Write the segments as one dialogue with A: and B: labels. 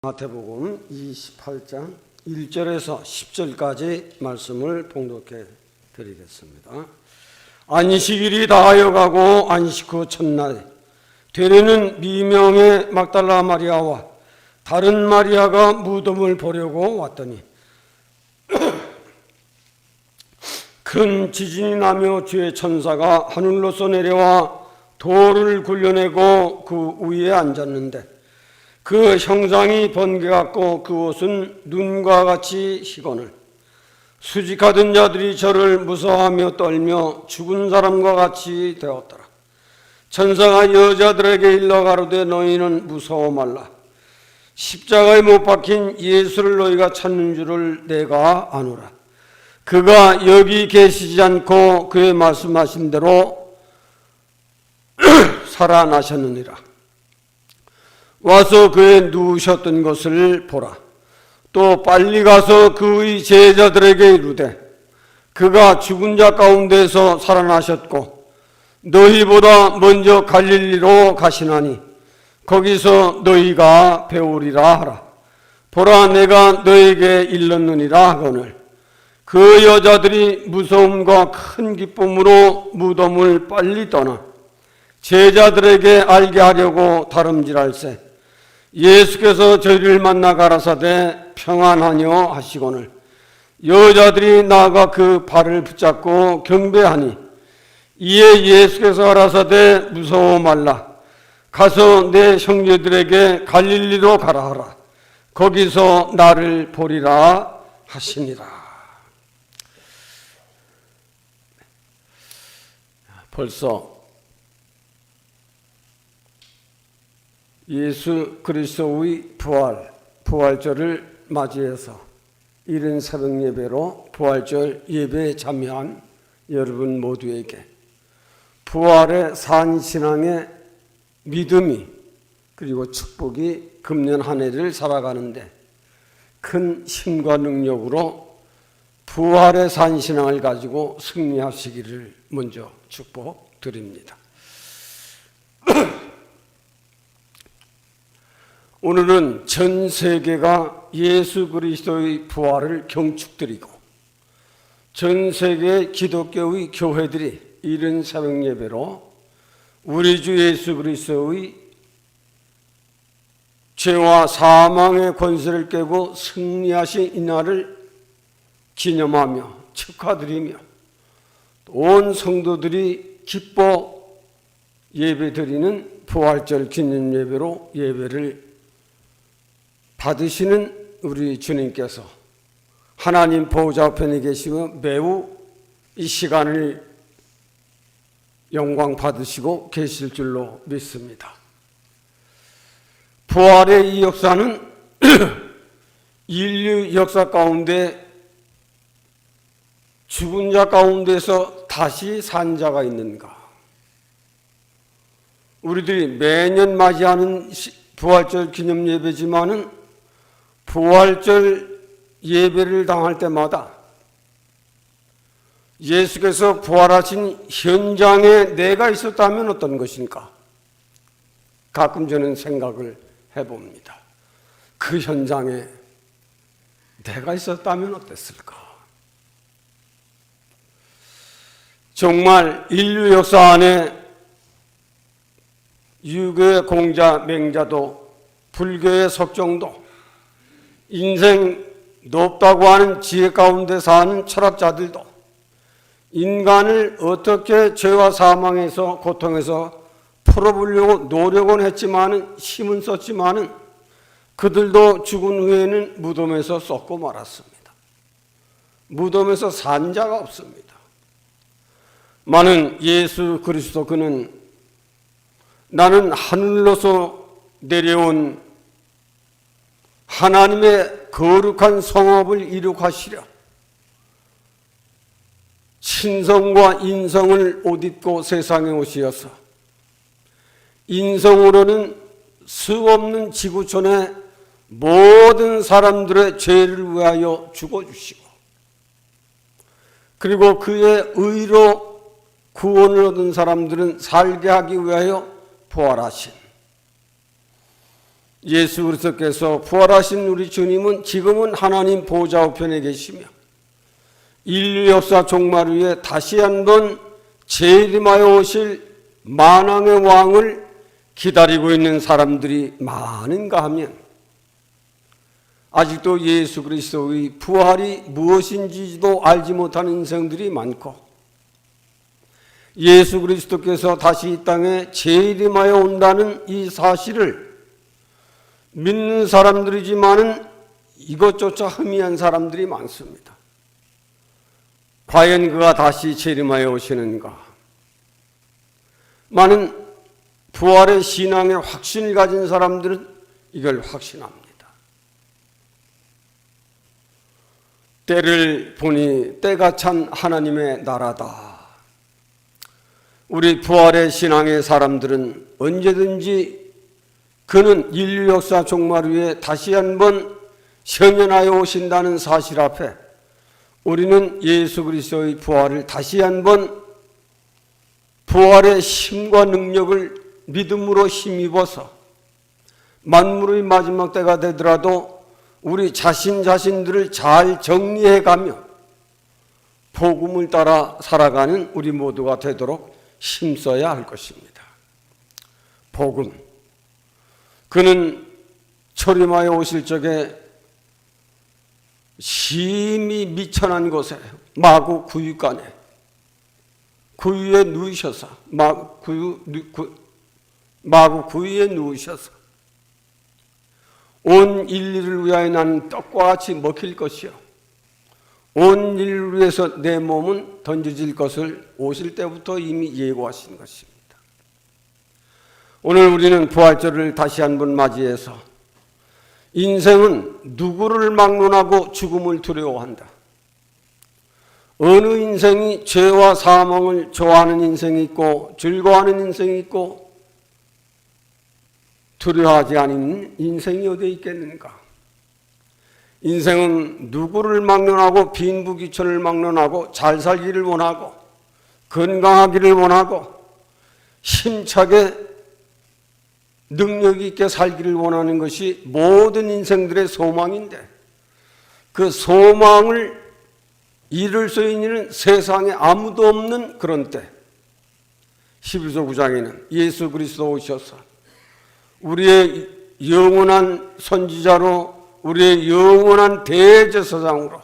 A: 마태복음 28장 1절에서 10절까지 말씀을 봉독해 드리겠습니다. 안식일이 다하여가고 안식 후 첫날에 되레는 미명의 막달라 마리아와 다른 마리아가 무덤을 보려고 왔더니 큰 지진이 나며 주의 천사가 하늘로서 내려와 돌을 굴려내고 그 위에 앉았는데 그 형상이 번개 같고 그 옷은 눈과 같이 희거늘 수직하던 자들이 저를 무서워하며 떨며 죽은 사람과 같이 되었더라. 천사가 여자들에게 일러 가로되 너희는 무서워 말라. 십자가에 못 박힌 예수를 너희가 찾는 줄을 내가 아노라. 그가 여기 계시지 않고 그의 말씀하신 대로 살아나셨느니라. 와서 그의 누우셨던 것을 보라. 또 빨리 가서 그의 제자들에게 이르되 그가 죽은 자 가운데서 살아나셨고 너희보다 먼저 갈릴리로 가시나니 거기서 너희가 배우리라 하라. 보라, 내가 너에게 일렀느니라 하거늘 그 여자들이 무서움과 큰 기쁨으로 무덤을 빨리 떠나 제자들에게 알게 하려고 다름질할세 예수께서 저희를 만나 가라사대 평안하뇨 하시거늘 여자들이 나아가 그 발을 붙잡고 경배하니 이에 예수께서 가라사대 무서워 말라. 가서 내 형제들에게 갈릴리로 가라 하라. 거기서 나를 보리라 하시니라. 벌써 예수 그리스도의 부활절을 맞이해서 이른 새벽 예배로 부활절 예배에 참여한 여러분 모두에게 부활의 산신앙의 믿음이 그리고 축복이 금년 한 해를 살아가는데 큰 힘과 능력으로 부활의 산신앙을 가지고 승리하시기를 먼저 축복드립니다. 오늘은 전 세계가 예수 그리스도의 부활을 경축드리고 전 세계 기독교의 교회들이 이른 새벽 예배로 우리 주 예수 그리스도의 죄와 사망의 권세를 깨고 승리하신 이날을 기념하며 축하드리며 온 성도들이 기뻐 예배드리는 부활절 기념 예배로 예배를 받으시는 우리 주님께서 하나님 보호자 우편에 계시고 매우 이 시간을 영광 받으시고 계실 줄로 믿습니다. 부활의 이 역사는 인류 역사 가운데 죽은 자 가운데서 다시 산 자가 있는가? 우리들이 매년 맞이하는 부활절 기념 예배지만은 부활절 예배를 당할 때마다 예수께서 부활하신 현장에 내가 있었다면 어떤 것인가? 가끔 저는 생각을 해봅니다. 그 현장에 내가 있었다면 어땠을까? 정말 인류 역사 안에 유교의 공자, 맹자도 불교의 석정도 인생 높다고 하는 지혜 가운데 사는 철학자들도 인간을 어떻게 죄와 사망에서 고통에서 풀어보려고 노력은 했지만은 힘은 썼지만은 그들도 죽은 후에는 무덤에서 썩고 말았습니다. 무덤에서 산 자가 없습니다. 많은 예수 그리스도 그는 나는 하늘로서 내려온 하나님의 거룩한 성업을 이룩하시려 신성과 인성을 옷 입고 세상에 오시어서 인성으로는 수없는 지구촌의 모든 사람들의 죄를 위하여 죽어주시고 그리고 그의 의로 구원을 얻은 사람들은 살게 하기 위하여 부활하신 예수 그리스도께서 부활하신 우리 주님은 지금은 하나님 보좌 우편에 계시며 인류 역사 종말 위에 다시 한번 재림하여 오실 만왕의 왕을 기다리고 있는 사람들이 많은가 하면 아직도 예수 그리스도의 부활이 무엇인지도 알지 못하는 인생들이 많고 예수 그리스도께서 다시 이 땅에 재림하여 온다는 이 사실을 믿는 사람들이지만은 이것조차 희미한 사람들이 많습니다. 과연 그가 다시 재림하여 오시는가? 많은 부활의 신앙에 확신을 가진 사람들은 이걸 확신합니다. 때를 보니 때가 찬 하나님의 나라다. 우리 부활의 신앙의 사람들은 언제든지 그는 인류 역사 종말 위에 다시 한번 현현하여 오신다는 사실 앞에 우리는 예수 그리스도의 부활을 다시 한번 부활의 힘과 능력을 믿음으로 힘입어서 만물의 마지막 때가 되더라도 우리 자신들을 잘 정리해가며 복음을 따라 살아가는 우리 모두가 되도록 힘써야 할 것입니다. 복음. 그는 초림하여 오실 적에 심히 미천한 곳에 마구 구유간에 구유에 누우셔서 마구 구유에 누우셔서 온 인류를 위하여 나는 떡과 같이 먹힐 것이요 온 인류를 위해서 내 몸은 던져질 것을 오실 때부터 이미 예고하신 것입니다. 오늘 우리는 부활절을 다시 한번 맞이해서 인생은 누구를 막론하고 죽음을 두려워한다. 어느 인생이 죄와 사망을 좋아하는 인생이 있고 즐거워하는 인생이 있고 두려워하지 않는 인생이 어디에 있겠는가? 인생은 누구를 막론하고 빈부귀천을 막론하고 잘 살기를 원하고 건강하기를 원하고 힘차게 능력 있게 살기를 원하는 것이 모든 인생들의 소망인데 그 소망을 이룰 수 있는 세상에 아무도 없는 그런 때 히브리서 9장에는 예수 그리스도 오셔서 우리의 영원한 선지자로 우리의 영원한 대제사장으로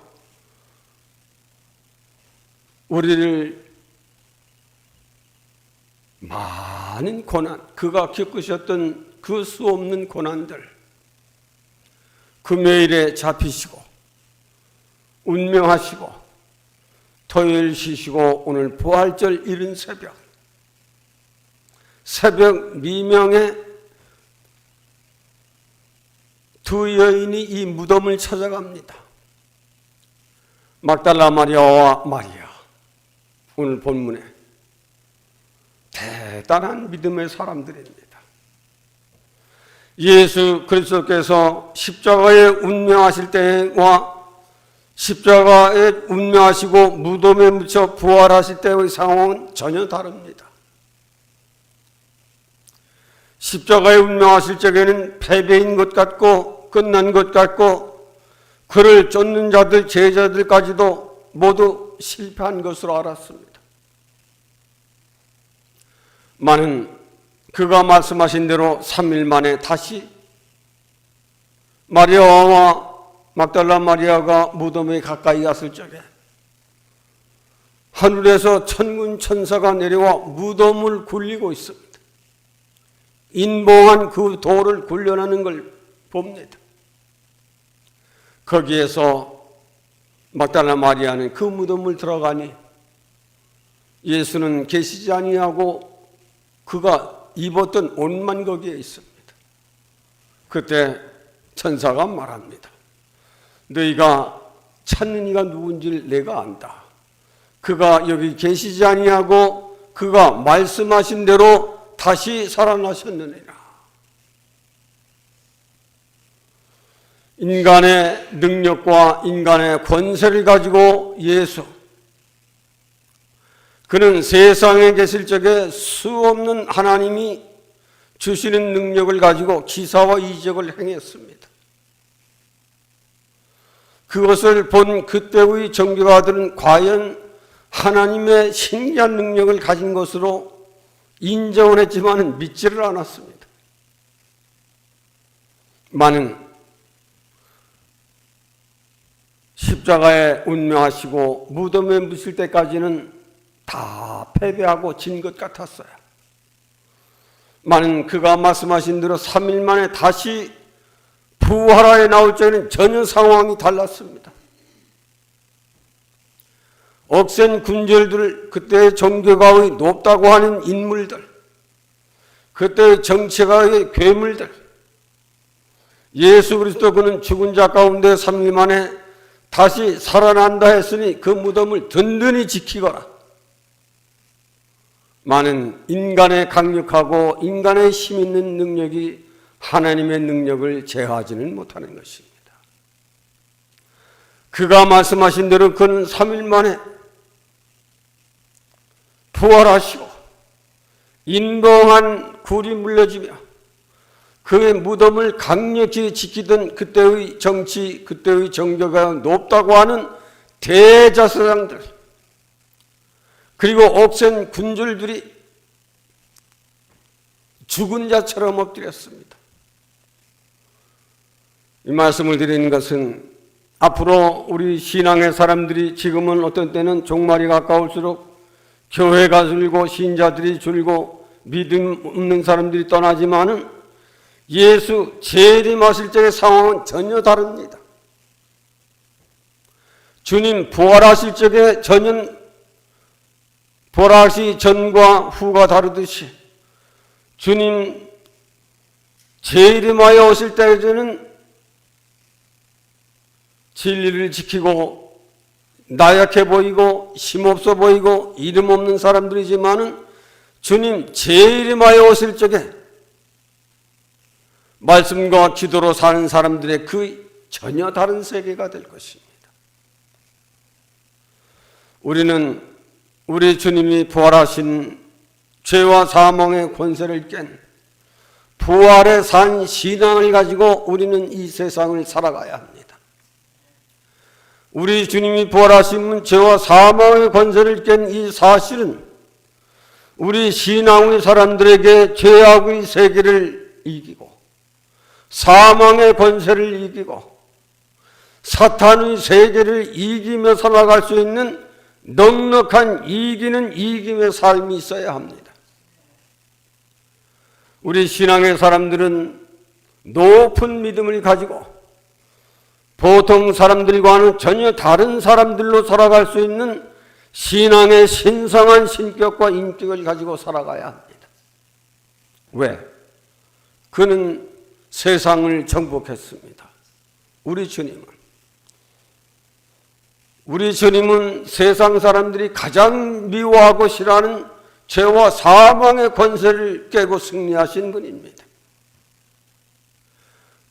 A: 우리를 많은 고난, 그가 겪으셨던 그 수 없는 고난들, 금요일에 잡히시고 운명하시고 토요일 쉬시고 오늘 부활절 이른 새벽 미명에 두 여인이 이 무덤을 찾아갑니다. 막달라 마리아와 마리아. 오늘 본문에 대단한 믿음의 사람들입니다. 예수 그리스도께서 십자가에 운명하실 때와 십자가에 운명하시고 무덤에 묻혀 부활하실 때의 상황은 전혀 다릅니다. 십자가에 운명하실 적에는 패배인 것 같고 끝난 것 같고 그를 쫓는 자들 제자들까지도 모두 실패한 것으로 알았습니다. 많은 그가 말씀하신 대로 3일 만에 다시 마리아와 막달라 마리아가 무덤에 가까이 갔을 적에 하늘에서 천군 천사가 내려와 무덤을 굴리고 있습니다. 인봉한 그 돌을 굴려내는 걸 봅니다. 거기에서 막달라 마리아는 그 무덤을 들어가니 예수는 계시지 아니하고 그가 입었던 옷만 거기에 있습니다. 그때 천사가 말합니다. 너희가 찾는 이가 누군지를 내가 안다. 그가 여기 계시지 아니하고 그가 말씀하신 대로 다시 살아나셨느니라. 인간의 능력과 인간의 권세를 가지고 예수, 그는 세상에 계실 적에 수없는 하나님이 주시는 능력을 가지고 기사와 이적을 행했습니다. 그것을 본 그때의 정교가들은 과연 하나님의 신기한 능력을 가진 것으로 인정을 했지만 믿지를 않았습니다. 많은 십자가에 운명하시고 무덤에 묻힐 때까지는 다 패배하고 진 것 같았어요. 많은 그가 말씀하신 대로 3일 만에 다시 부활하여 나올 때는 전혀 상황이 달랐습니다. 억센 군절들, 그때의 종교가의 높다고 하는 인물들, 그때의 정치가의 괴물들, 예수 그리스도 그는 죽은 자 가운데 3일 만에 다시 살아난다 했으니 그 무덤을 든든히 지키거라. 많은 인간의 강력하고 인간의 힘 있는 능력이 하나님의 능력을 제어하지는 못하는 것입니다. 그가 말씀하신 대로 그는 3일 만에 부활하시고 인동한 굴이 물려지며 그의 무덤을 강력히 지키던 그때의 정치, 그때의 정교가 높다고 하는 대자사장들, 그리고 억센 군졸들이 죽은 자처럼 엎드렸습니다. 이 말씀을 드리는 것은 앞으로 우리 신앙의 사람들이 지금은 어떤 때는 종말이 가까울수록 교회가 줄고 신자들이 줄고 믿음 없는 사람들이 떠나지만은 예수 재림하실 적의 상황은 전혀 다릅니다. 주님 부활하실 적에 전혀 부활하시 전과 후가 다르듯이 주님 재림하여 오실 때에는 진리를 지키고 나약해 보이고 힘없어 보이고 이름 없는 사람들이지만은 주님 재림하여 오실 적에 말씀과 기도로 사는 사람들의 그 전혀 다른 세계가 될 것입니다. 우리는 우리 주님이 부활하신 죄와 사망의 권세를 깬 부활의 산 신앙을 가지고 우리는 이 세상을 살아가야 합니다. 우리 주님이 부활하신 죄와 사망의 권세를 깬 이 사실은 우리 신앙의 사람들에게 죄악의 세계를 이기고 사망의 권세를 이기고 사탄의 세계를 이기며 살아갈 수 있는 넉넉한 이기는 이김의 삶이 있어야 합니다. 우리 신앙의 사람들은 높은 믿음을 가지고 보통 사람들과는 전혀 다른 사람들로 살아갈 수 있는 신앙의 신성한 신격과 인격을 가지고 살아가야 합니다. 왜? 그는 세상을 정복했습니다. 우리 주님은 세상 사람들이 가장 미워하고 싫어하는 죄와 사망의 권세를 깨고 승리하신 분입니다.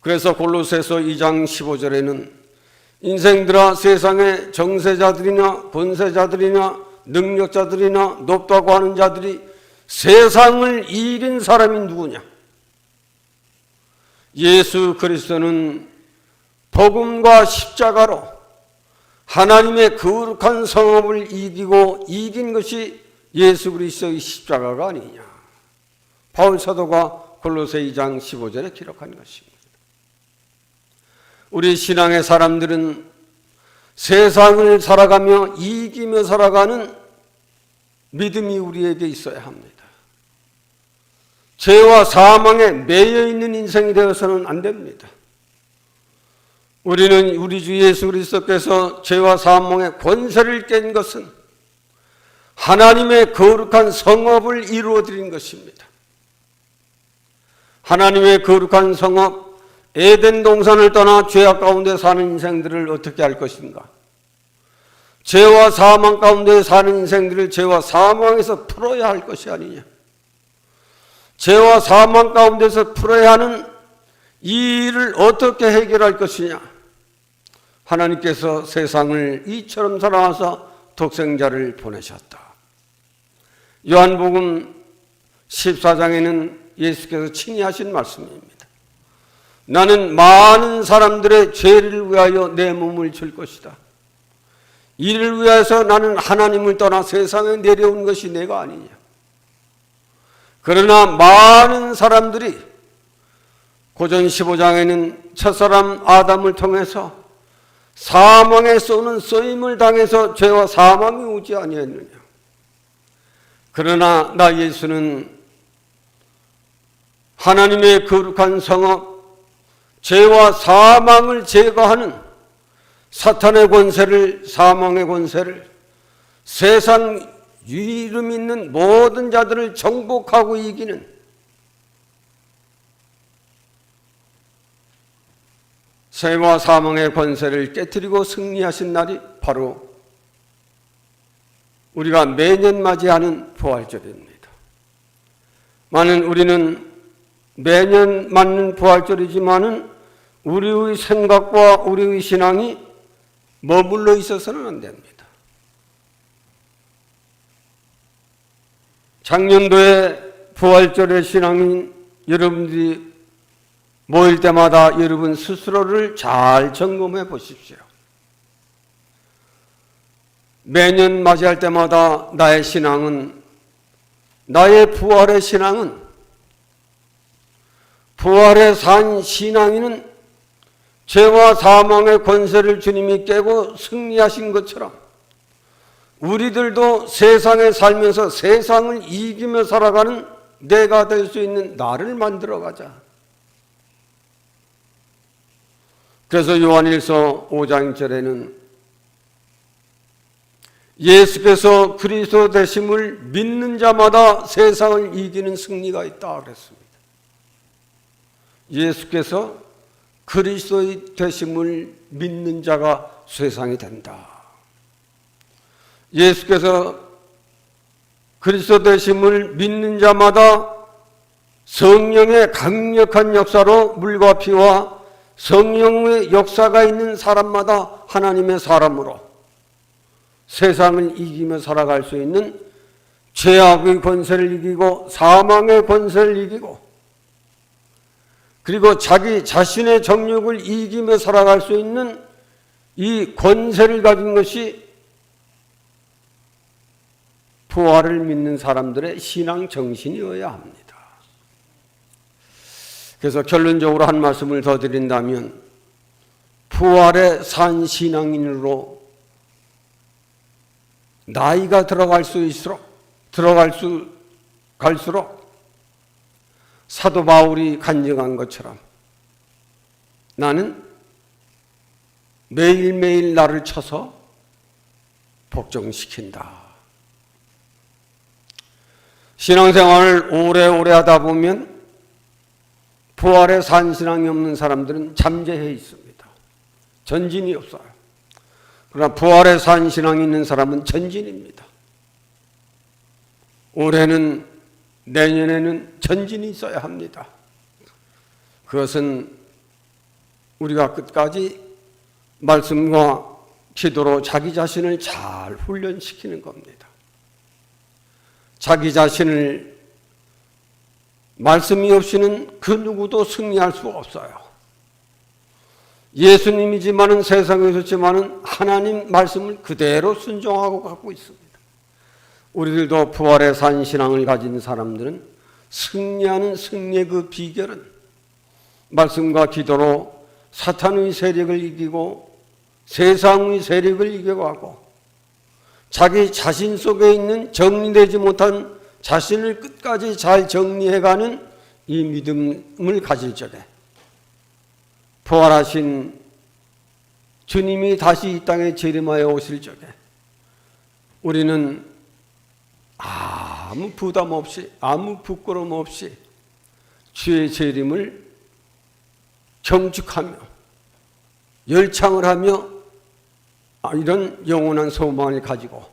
A: 그래서 골로새서 2장 15절에는 인생들아 세상의 정세자들이나 권세자들이나 능력자들이나 높다고 하는 자들이 세상을 이긴 사람이 누구냐? 예수 그리스도는 복음과 십자가로 하나님의 거룩한 성업을 이긴 것이 예수 그리스도의 십자가가 아니냐. 바울 사도가 골로새 2장 15절에 기록한 것입니다. 우리 신앙의 사람들은 세상을 살아가며 이기며 살아가는 믿음이 우리에게 있어야 합니다. 죄와 사망에 매여 있는 인생이 되어서는 안 됩니다. 우리는 우리 주 예수 그리스도께서 죄와 사망의 권세를 깬 것은 하나님의 거룩한 성업을 이루어드린 것입니다. 하나님의 거룩한 성업, 에덴 동산을 떠나 죄악 가운데 사는 인생들을 어떻게 할 것인가? 죄와 사망 가운데 사는 인생들을 죄와 사망에서 풀어야 할 것이 아니냐? 죄와 사망 가운데서 풀어야 하는 이 일을 어떻게 해결할 것이냐? 하나님께서 세상을 이처럼 사랑하사 독생자를 보내셨다. 요한복음 14장에는 예수께서 친히 하신 말씀입니다. 나는 많은 사람들의 죄를 위하여 내 몸을 줄 것이다. 이를 위해서 나는 하나님을 떠나 세상에 내려온 것이 내가 아니냐. 그러나 많은 사람들이 고전 15장에는 첫사람 아담을 통해서 사망에 쏘는 쏘임을 당해서 죄와 사망이 오지 아니했느냐. 그러나 나 예수는 하나님의 거룩한 성업, 죄와 사망을 제거하는 사탄의 권세를, 사망의 권세를, 세상 이름 있는 모든 자들을 정복하고 이기는 죄와 사망의 권세를 깨뜨리고 승리하신 날이 바로 우리가 매년 맞이하는 부활절입니다. 많은 우리는 매년 맞는 부활절이지만은 우리의 생각과 우리의 신앙이 머물러 있어서는 안 됩니다. 작년도에 부활절의 신앙인 여러분들이 모일 때마다 여러분 스스로를 잘 점검해 보십시오. 매년 맞이할 때마다 나의 신앙은, 나의 부활의 신앙은, 부활의 산 신앙인은 죄와 사망의 권세를 주님이 깨고 승리하신 것처럼 우리들도 세상에 살면서 세상을 이기며 살아가는 내가 될 수 있는 나를 만들어가자. 그래서 요한일서 5장 1절에는 예수께서 그리스도 되심을 믿는 자마다 세상을 이기는 승리가 있다 그랬습니다. 예수께서 그리스도의 되심을 믿는 자가 세상이 된다. 예수께서 그리스도 되심을 믿는 자마다 성령의 강력한 역사로 물과 피와 성령의 역사가 있는 사람마다 하나님의 사람으로 세상을 이기며 살아갈 수 있는 죄악의 권세를 이기고 사망의 권세를 이기고 그리고 자기 자신의 정욕을 이기며 살아갈 수 있는 이 권세를 가진 것이 부활을 믿는 사람들의 신앙 정신이어야 합니다. 그래서 결론적으로 한 말씀을 더 드린다면 부활의 산 신앙인으로 나이가 갈수록 사도 바울이 간증한 것처럼 나는 매일매일 나를 쳐서 복종시킨다. 신앙생활을 오래오래 하다 보면 부활의 산신앙이 없는 사람들은 잠재해 있습니다. 전진이 없어요. 그러나 부활의 산신앙이 있는 사람은 전진입니다. 올해는 내년에는 전진이 있어야 합니다. 그것은 우리가 끝까지 말씀과 기도로 자기 자신을 잘 훈련시키는 겁니다. 자기 자신을 말씀이 없이는 그 누구도 승리할 수가 없어요. 예수님이지만은 세상에 있었지만은 하나님 말씀을 그대로 순종하고 갖고 있습니다. 우리들도 부활의 산 신앙을 가진 사람들은 승리하는 승리의 그 비결은 말씀과 기도로 사탄의 세력을 이기고 세상의 세력을 이겨가고 자기 자신 속에 있는 정리되지 못한 자신을 끝까지 잘 정리해가는 이 믿음을 가질 적에 부활하신 주님이 다시 이 땅에 재림하여 오실 적에 우리는 아무 부담 없이 아무 부끄러움 없이 주의 재림을 경축하며 열창을 하며 이런 영원한 소망을 가지고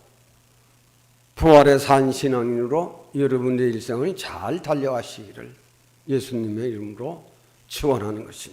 A: 부활의 산 신앙인으로 여러분의 일생을 잘 달려가시기를 예수님의 이름으로 축원하는 것입니다.